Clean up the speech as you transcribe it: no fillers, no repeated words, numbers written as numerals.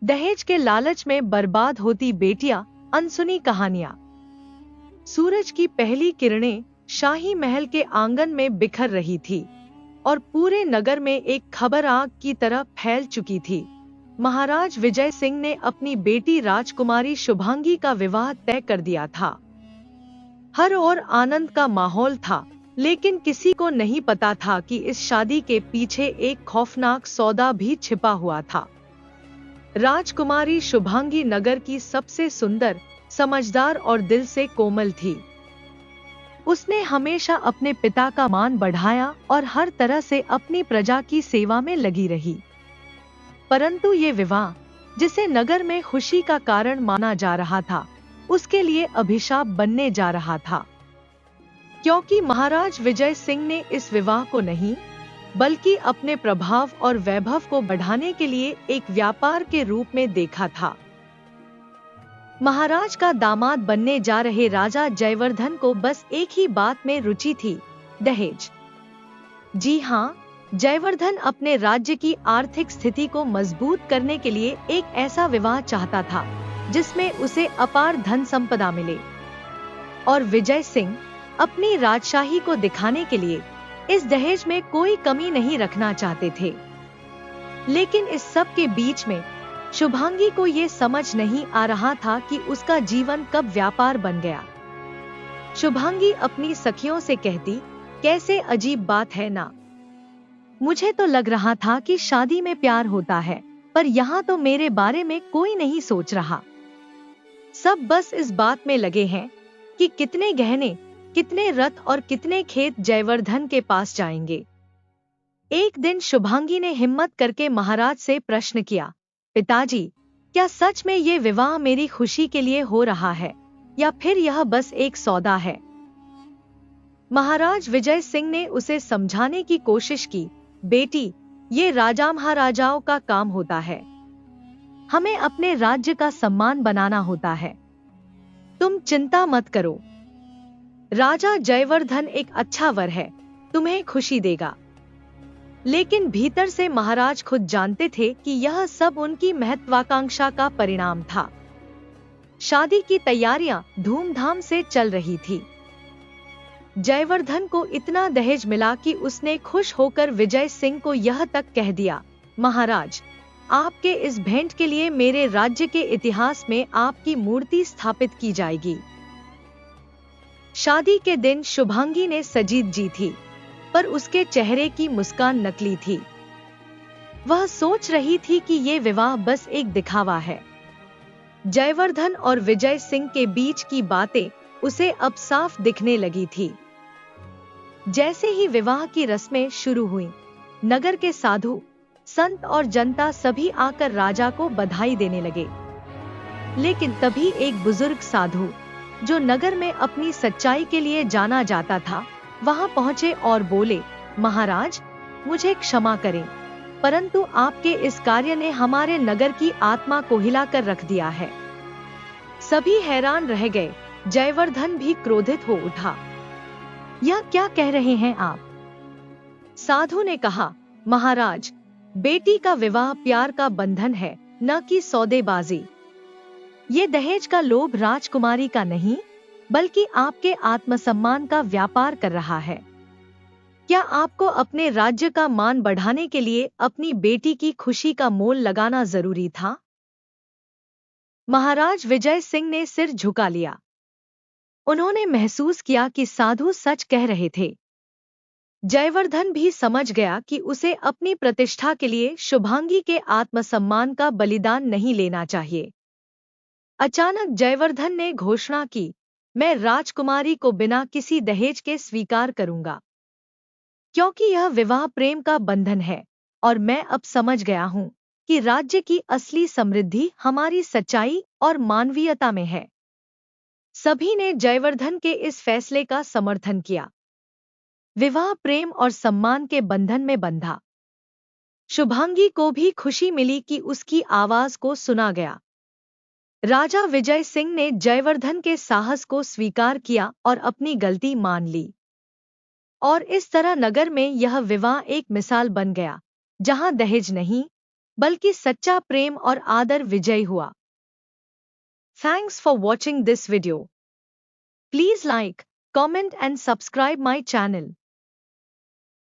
दहेज के लालच में बर्बाद होती बेटियां, अनसुनी कहानियां। सूरज की पहली किरणें शाही महल के आंगन में बिखर रही थी और पूरे नगर में एक खबर आग की तरह फैल चुकी थी। महाराज विजय सिंह ने अपनी बेटी राजकुमारी शुभांगी का विवाह तय कर दिया था। हर ओर आनंद का माहौल था, लेकिन किसी को नहीं पता था कि इस शादी के पीछे एक खौफनाक सौदा भी छिपा हुआ था। राजकुमारी शुभांगी नगर की सबसे सुंदर, समझदार और दिल से कोमल थी। उसने हमेशा अपने पिता का मान बढ़ाया और हर तरह से अपनी प्रजा की सेवा में लगी रही। परंतु ये विवाह, जिसे नगर में खुशी का कारण माना जा रहा था, उसके लिए अभिशाप बनने जा रहा था। क्योंकि महाराज विजय सिंह ने इस विवाह को नहीं, बल्कि अपने प्रभाव और वैभव को बढ़ाने के लिए एक व्यापार के रूप में देखा था। महाराज का दामाद बनने जा रहे राजा जयवर्धन को बस एक ही बात में रुचि थी, दहेज। जी हाँ, जयवर्धन अपने राज्य की आर्थिक स्थिति को मजबूत करने के लिए एक ऐसा विवाह चाहता था जिसमें उसे अपार धन संपदा मिले। और विजय सिंह अपनी राजशाही को दिखाने के लिए इस दहेज में कोई कमी नहीं रखना चाहते थे। लेकिन इस सब के बीच में शुभांगी को ये समझ नहीं आ रहा था कि उसका जीवन कब व्यापार बन गया। शुभांगी अपनी सखियों से कहती, कैसे अजीब बात है ना। मुझे तो लग रहा था कि शादी में प्यार होता है, पर यहाँ तो मेरे बारे में कोई नहीं सोच रहा। सब बस इस बात में लगे हैं कि कितने गहने, कितने रथ और कितने खेत जयवर्धन के पास जाएंगे। एक दिन शुभांगी ने हिम्मत करके महाराज से प्रश्न किया, पिताजी, क्या सच में ये विवाह मेरी खुशी के लिए हो रहा है या फिर यह बस एक सौदा है? महाराज विजय सिंह ने उसे समझाने की कोशिश की, बेटी, ये राजा महाराजाओं का काम होता है। हमें अपने राज्य का सम्मान बनाना होता है। तुम चिंता मत करो। राजा जयवर्धन एक अच्छा वर है, तुम्हें खुशी देगा। लेकिन भीतर से महाराज खुद जानते थे कि यह सब उनकी महत्वाकांक्षा का परिणाम था। शादी की तैयारियां धूमधाम से चल रही थी। जयवर्धन को इतना दहेज मिला कि उसने खुश होकर विजय सिंह को यह तक कह दिया, महाराज, आपके इस भेंट के लिए मेरे राज्य के इतिहास में आपकी मूर्ति स्थापित की जाएगी। शादी के दिन शुभांगी ने सजीद जी थी, पर उसके चेहरे की मुस्कान नकली थी। वह सोच रही थी कि ये विवाह बस एक दिखावा है। जयवर्धन और विजय सिंह के बीच की बातें उसे अब साफ दिखने लगी थी। जैसे ही विवाह की रस्में शुरू हुई, नगर के साधु, संत और जनता सभी आकर राजा को बधाई देने लगे। लेकिन तभी एक बुजुर्ग साधु, जो नगर में अपनी सच्चाई के लिए जाना जाता था, वहां पहुंचे और बोले, महाराज, मुझे क्षमा करें, परंतु आपके इस कार्य ने हमारे नगर की आत्मा को हिलाकर रख दिया है। सभी हैरान रह गए। जयवर्धन भी क्रोधित हो उठा। यह क्या कह रहे हैं आप? साधु ने कहा, महाराज, बेटी का विवाह प्यार का बंधन है, न कि सौदेबाजी। ये दहेज का लोभ राजकुमारी का नहीं, बल्कि आपके आत्मसम्मान का व्यापार कर रहा है। क्या आपको अपने राज्य का मान बढ़ाने के लिए अपनी बेटी की खुशी का मोल लगाना जरूरी था? महाराज विजय सिंह ने सिर झुका लिया। उन्होंने महसूस किया कि साधु सच कह रहे थे। जयवर्धन भी समझ गया कि उसे अपनी प्रतिष्ठा के लिए शुभांगी के आत्मसम्मान का बलिदान नहीं लेना चाहिए। अचानक जयवर्धन ने घोषणा की, मैं राजकुमारी को बिना किसी दहेज के स्वीकार करूंगा, क्योंकि यह विवाह प्रेम का बंधन है और मैं अब समझ गया हूं कि राज्य की असली समृद्धि हमारी सच्चाई और मानवीयता में है। सभी ने जयवर्धन के इस फैसले का समर्थन किया। विवाह प्रेम और सम्मान के बंधन में बंधा। शुभांगी को भी खुशी मिली कि उसकी आवाज को सुना गया। राजा विजय सिंह ने जयवर्धन के साहस को स्वीकार किया और अपनी गलती मान ली। और इस तरह नगर में यह विवाह एक मिसाल बन गया, जहां दहेज नहीं, बल्कि सच्चा प्रेम और आदर विजयी हुआ। Thanks for watching this video. Please like, comment and subscribe my channel.